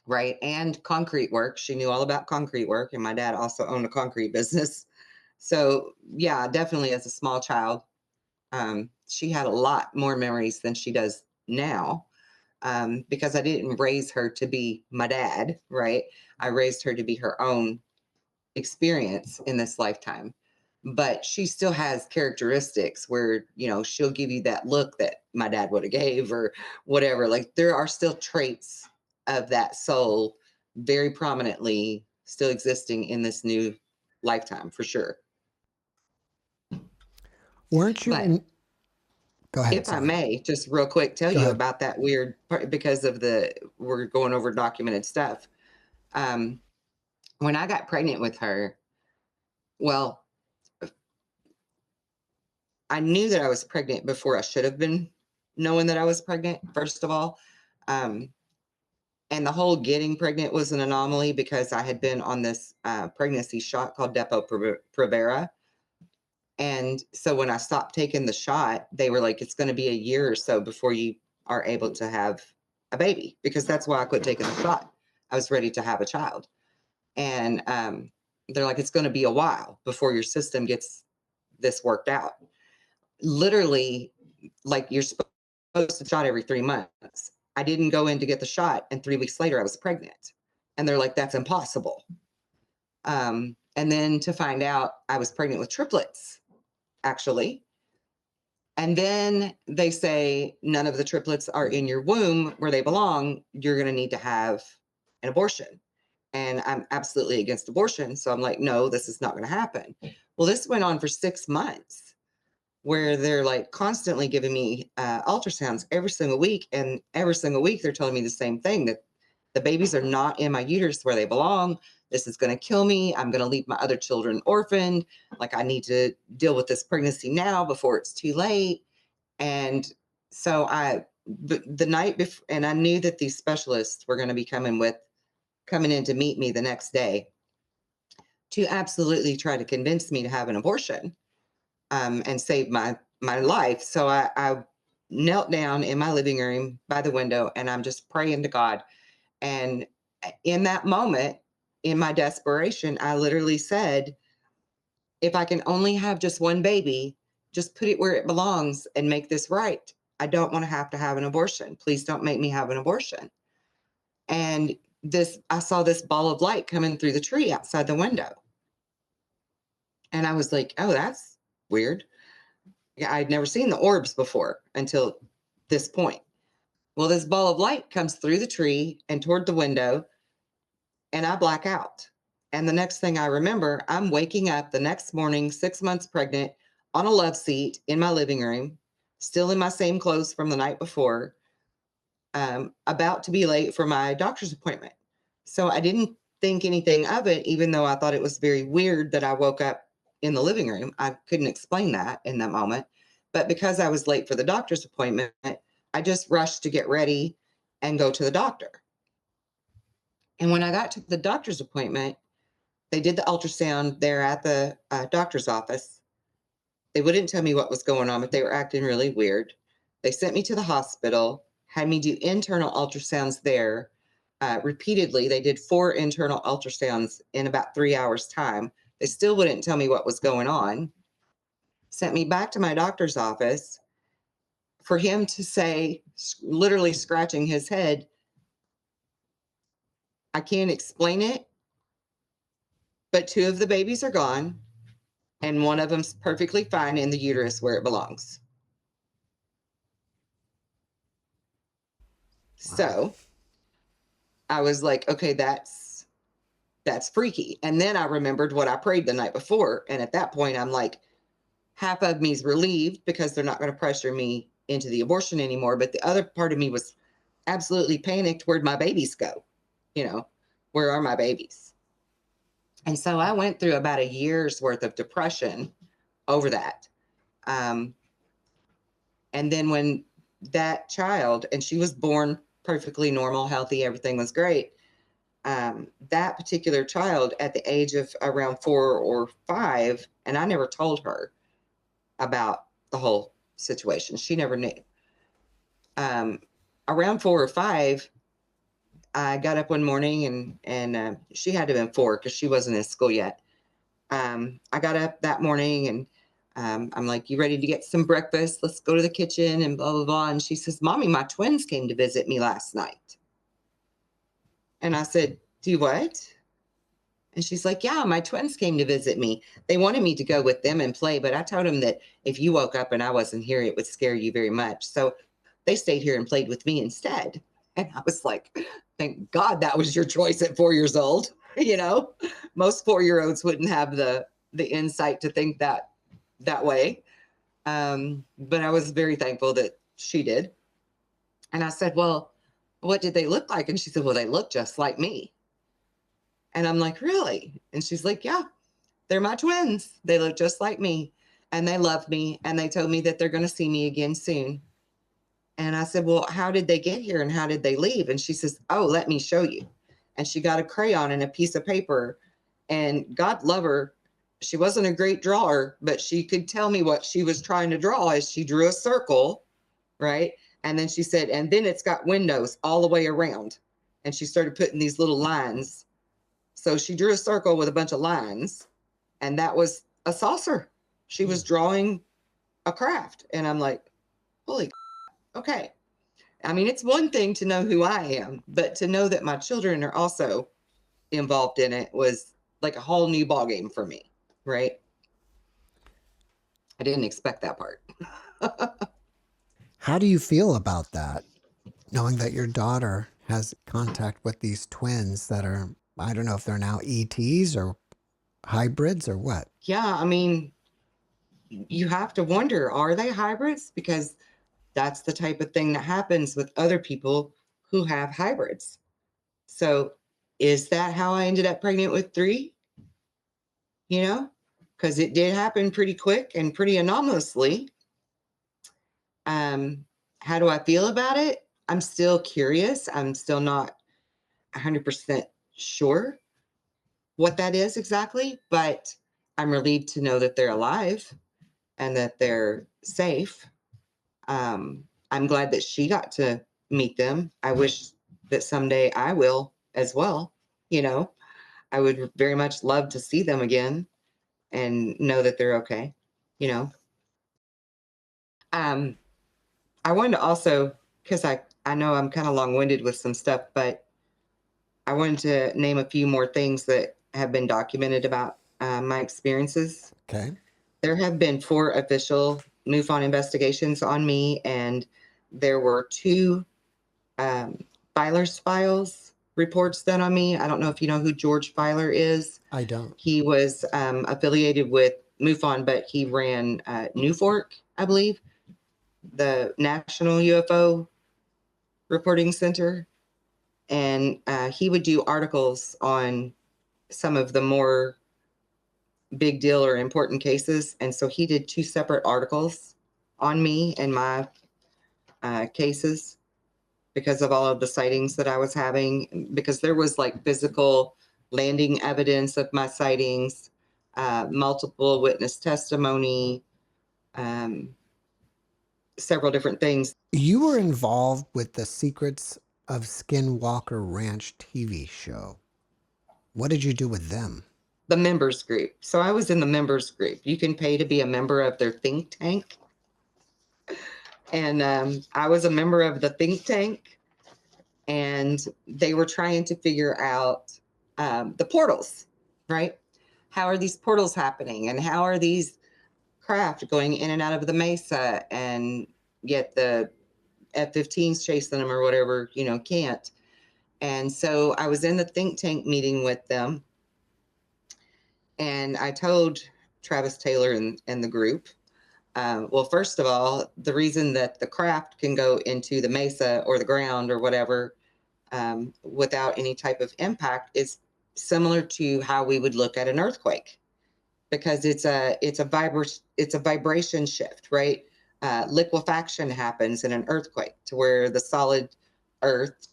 right? And concrete work. She knew all about concrete work, and my dad also owned a concrete business. So, yeah, definitely as a small child, she had a lot more memories than she does now, because I didn't raise her to be my dad, right? I raised her to be her own experience in this lifetime. But she still has characteristics where, you know, she'll give you that look that my dad would have gave or whatever. Like, there are still traits of that soul very prominently still existing in this new lifetime, for sure. Weren't you But in? Go ahead. if I Sorry. may, just real quick, tell Go you ahead. about that weird part, because of we're going over documented stuff. Um, when I got pregnant with her, well, I knew that I was pregnant before I should have been knowing that I was pregnant, first of all. Um, and the whole getting pregnant was an anomaly because I had been on this pregnancy shot called Depo-Provera. And so when I stopped taking the shot, they were like, it's going to be a year or so before you are able to have a baby, because that's why I quit taking the shot. I was ready to have a child. And they're like, it's going to be a while before your system gets this worked out. Literally, like, you're supposed to shot every 3 months. I didn't go in to get the shot, and 3 weeks later I was pregnant. And they're like, that's impossible. And then to find out I was pregnant with triplets, actually. And then they say none of the triplets are in your womb where they belong. You're going to need to have an abortion. And I'm absolutely against abortion. So I'm like, no, this is not going to happen. Well, this went on for 6 months, where they're like constantly giving me ultrasounds every single week. And every single week they're telling me the same thing, that the babies are not in my uterus where they belong. This is going to kill me. I'm going to leave my other children orphaned. Like, I need to deal with this pregnancy now before it's too late. And so the night before, and I knew that these specialists were going to be coming in to meet me the next day to absolutely try to convince me to have an abortion, and save my life. So I knelt down in my living room by the window, and I'm just praying to God. And in that moment, in my desperation, I literally said, if I can only have just one baby, just put it where it belongs and make this right. I don't want to have an abortion. Please don't make me have an abortion. And I saw this ball of light coming through the tree outside the window. And I was like, oh, that's weird. Yeah, I'd never seen the orbs before until this point. Well, this ball of light comes through the tree and toward the window, and I black out. And the next thing I remember, I'm waking up the next morning, 6 months pregnant, on a love seat in my living room, still in my same clothes from the night before, about to be late for my doctor's appointment. So I didn't think anything of it, even though I thought it was very weird that I woke up in the living room. I couldn't explain that in that moment. But because I was late for the doctor's appointment, I just rushed to get ready and go to the doctor. And when I got to the doctor's appointment, they did the ultrasound there at the doctor's office. They wouldn't tell me what was going on, but they were acting really weird. They sent me to the hospital, had me do internal ultrasounds there repeatedly. They did 4 internal ultrasounds in about 3 hours' time. They still wouldn't tell me what was going on. Sent me back to my doctor's office for him to say, literally scratching his head, I can't explain it, but 2 of the babies are gone, and one of them's perfectly fine in the uterus where it belongs. Wow. So I was like, okay, that's freaky. And then I remembered what I prayed the night before. And at that point, I'm like, half of me's relieved because they're not going to pressure me into the abortion anymore. But the other part of me was absolutely panicked. Where'd my babies go? You know, where are my babies? And so I went through about a year's worth of depression over that. And then when that child, and she was born perfectly normal, healthy, everything was great. That particular child at the age of around 4 or 5, and I never told her about the whole situation. She never knew. Around 4 or 5, I got up one morning and she had to have been 4 because she wasn't in school yet. I got up that morning and I'm like, you ready to get some breakfast? Let's go to the kitchen and blah, blah, blah. And she says, Mommy, my twins came to visit me last night. And I said, do what? And she's like, yeah, my twins came to visit me. They wanted me to go with them and play, but I told them that if you woke up and I wasn't here, it would scare you very much. So they stayed here and played with me instead. And I was like, thank God that was your choice at 4 years old. You know, most 4-year-olds wouldn't have the insight to think that way. But I was very thankful that she did. And I said, well, what did they look like? And she said, well, they look just like me. And I'm like, really? And she's like, yeah, they're my twins. They look just like me. And they love me. And they told me that they're going to see me again soon. And I said, well, how did they get here and how did they leave? And she says, oh, let me show you. And she got a crayon and a piece of paper. And God love her, she wasn't a great drawer, but she could tell me what she was trying to draw as she drew a circle, right? And then she said, and then it's got windows all the way around. And she started putting these little lines. So she drew a circle with a bunch of lines, and that was a saucer. She was drawing a craft. And I'm like, holy, okay. I mean, it's one thing to know who I am, but to know that my children are also involved in it was like a whole new ballgame for me, right? I didn't expect that part. How do you feel about that? Knowing that your daughter has contact with these twins that are, I don't know if they're now ETs or hybrids or what. Yeah, I mean, you have to wonder, are they hybrids? Because that's the type of thing that happens with other people who have hybrids. So is that how I ended up pregnant with 3? You know, because it did happen pretty quick and pretty anomalously. How do I feel about it? I'm still curious. I'm still not 100% sure what that is exactly, but I'm relieved to know that they're alive and that they're safe. I'm glad that she got to meet them. I wish that someday I will as well. You know, I would very much love to see them again and know that they're okay. You know, um, I wanted to also, because I know I'm kind of long winded with some stuff, but I wanted to name a few more things that have been documented about my experiences. Okay. There have been 4 official MUFON investigations on me, and there were 2 Filer's Files reports done on me. I don't know if you know who George Filer is. I don't. He was affiliated with MUFON, but he ran New Fork, I believe, the National UFO Reporting Center. And he would do articles on some of the more big deal or important cases. And so he did 2 separate articles on me and my cases because of all of the sightings that I was having, because there was like physical landing evidence of my sightings, multiple witness testimony, several different things. You were involved with the Secrets of Skinwalker Ranch TV show. What did you do with them? The members group. So I was in the members group. You can pay to be a member of their think tank. And I was a member of the think tank, and they were trying to figure out the portals, right? How are these portals happening? And how are these craft going in and out of the mesa, and yet the F-15s chasing them or whatever, can't. And so I was in the think tank meeting with them, and I told Travis Taylor and the group, well, first of all, the reason that the craft can go into the mesa or the ground or whatever without any type of impact is similar to how we would look at an earthquake, because it's a vibration shift, right? Liquefaction happens in an earthquake to where the solid earth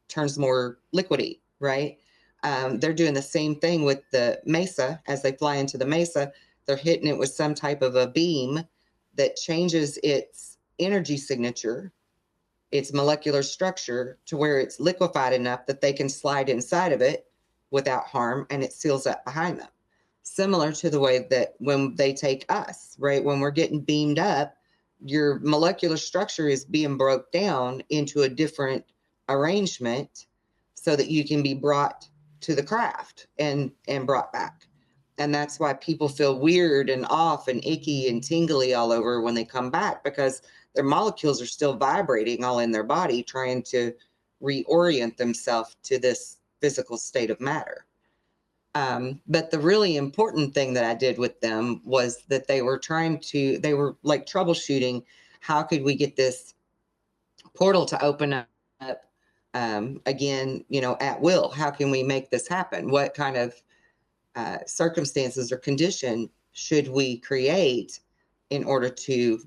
turns more liquidy, right? They're doing the same thing with the mesa. As they fly into the mesa, they're hitting it with some type of a beam that changes its energy signature, its molecular structure, to where it's liquefied enough that they can slide inside of it without harm, and it seals up behind them. Similar to the way that when they take us, right? When we're getting beamed up, your molecular structure is being broke down into a different arrangement so that you can be brought to the craft and brought back. And that's why people feel weird and off and icky and tingly all over when they come back, because their molecules are still vibrating all in their body, trying to reorient themselves to this physical state of matter. But the really important thing that I did with them was that they were like troubleshooting, how could we get this portal to open up again, at will? How can we make this happen? What kind of circumstances or condition should we create in order to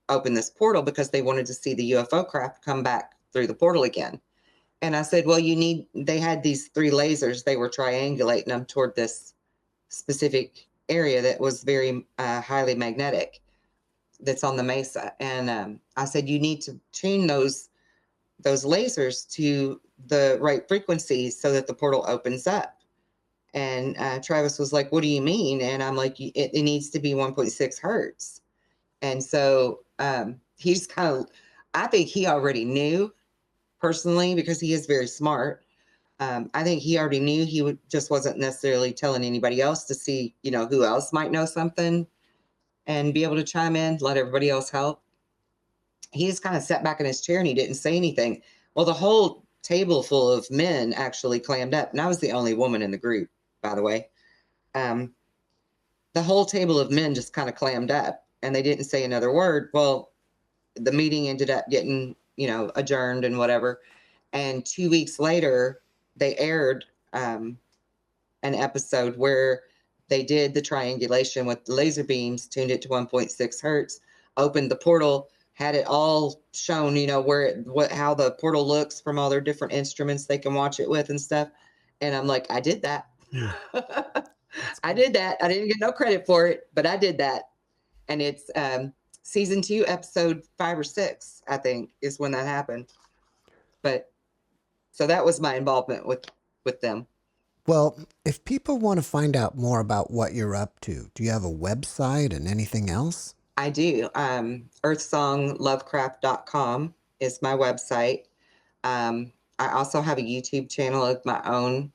open this portal? Because they wanted to see the UFO craft come back through the portal again. And I said, well, they had these 3 lasers. They were triangulating them toward this specific area that was very highly magnetic that's on the mesa. And I said, you need to tune those lasers to the right frequencies so that the portal opens up. And Travis was like, what do you mean? And I'm like, it needs to be 1.6 hertz. And so he's I think he already knew personally, because he is very smart. I think he already knew. He just wasn't necessarily telling anybody else to see, who else might know something and be able to chime in, let everybody else help. He just kind of sat back in his chair and he didn't say anything. Well, the whole table full of men actually clammed up. And I was the only woman in the group, by the way. The whole table of men just kind of clammed up and they didn't say another word. Well, the meeting ended up getting, adjourned and whatever. And 2 weeks later, they aired an episode where they did the triangulation with the laser beams, tuned it to 1.6 hertz, opened the portal, had it all shown, how the portal looks from all their different instruments they can watch it with and stuff. And I'm like, I did that. Yeah. I did that. I didn't get no credit for it, but I did that. And it's season 2, episode 5 or 6, I think, is when that happened. But so that was my involvement with them. Well, if people want to find out more about what you're up to, do you have a website and anything else? I do. EarthSongLoveCraft.com is my website. I also have a YouTube channel of my own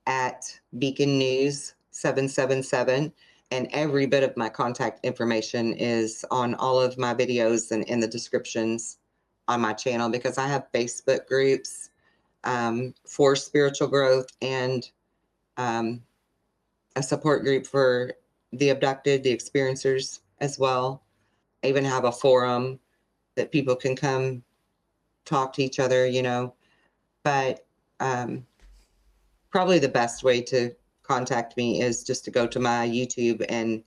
at Beacon News 777. And every bit of my contact information is on all of my videos and in the descriptions on my channel, because I have Facebook groups for spiritual growth and a support group for the abducted, the experiencers as well. I even have a forum that people can come talk to each other, you know. But probably the best way to contact me is just to go to my YouTube and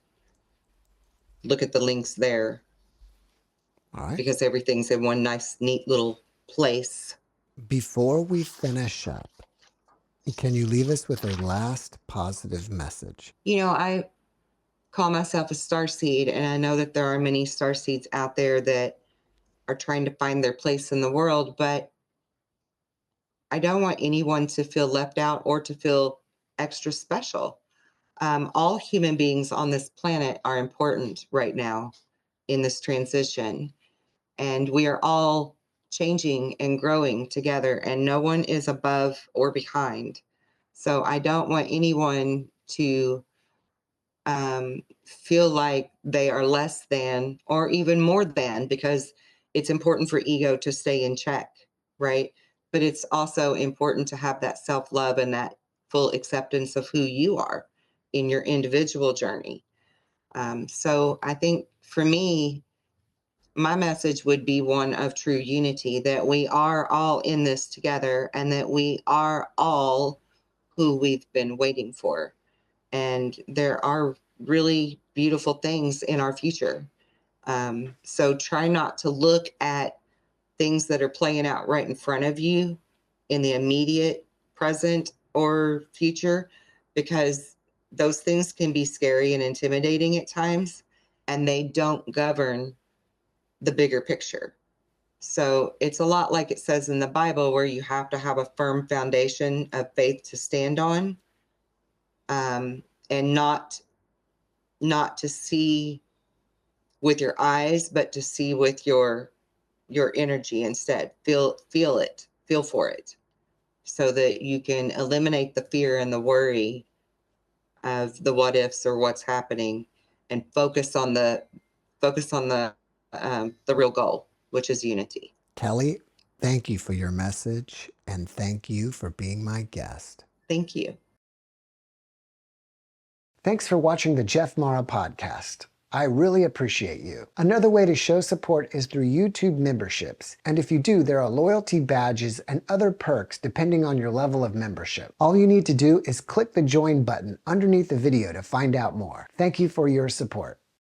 look at the links there. All right. Because everything's in one nice, neat little place. Before we finish up, can you leave us with a last positive message? You know, I call myself a starseed, and I know that there are many starseeds out there that are trying to find their place in the world, but I don't want anyone to feel left out or to feel extra special. All human beings on this planet are important right now in this transition, and we are all changing and growing together, and no one is above or behind. So I don't want anyone to feel like they are less than or even more than, because it's important for ego to stay in check, right? But it's also important to have that self-love and that full acceptance of who you are in your individual journey. So I think for me, my message would be one of true unity, that we are all in this together and that we are all who we've been waiting for. And there are really beautiful things in our future. So try not to look at things that are playing out right in front of you in the immediate present or future, because those things can be scary and intimidating at times, and they don't govern the bigger picture. So it's a lot like it says in the Bible, where you have to have a firm foundation of faith to stand on, and not to see with your eyes, but to see with your energy instead. Feel it, feel for it, so that you can eliminate the fear and the worry of the what ifs or what's happening, and focus on the real goal, which is unity. Kelly, thank you for your message, and thank you for being my guest. Thank you. Thanks for watching the JeffMara podcast. I really appreciate you. Another way to show support is through YouTube memberships. And if you do, there are loyalty badges and other perks depending on your level of membership. All you need to do is click the join button underneath the video to find out more. Thank you for your support.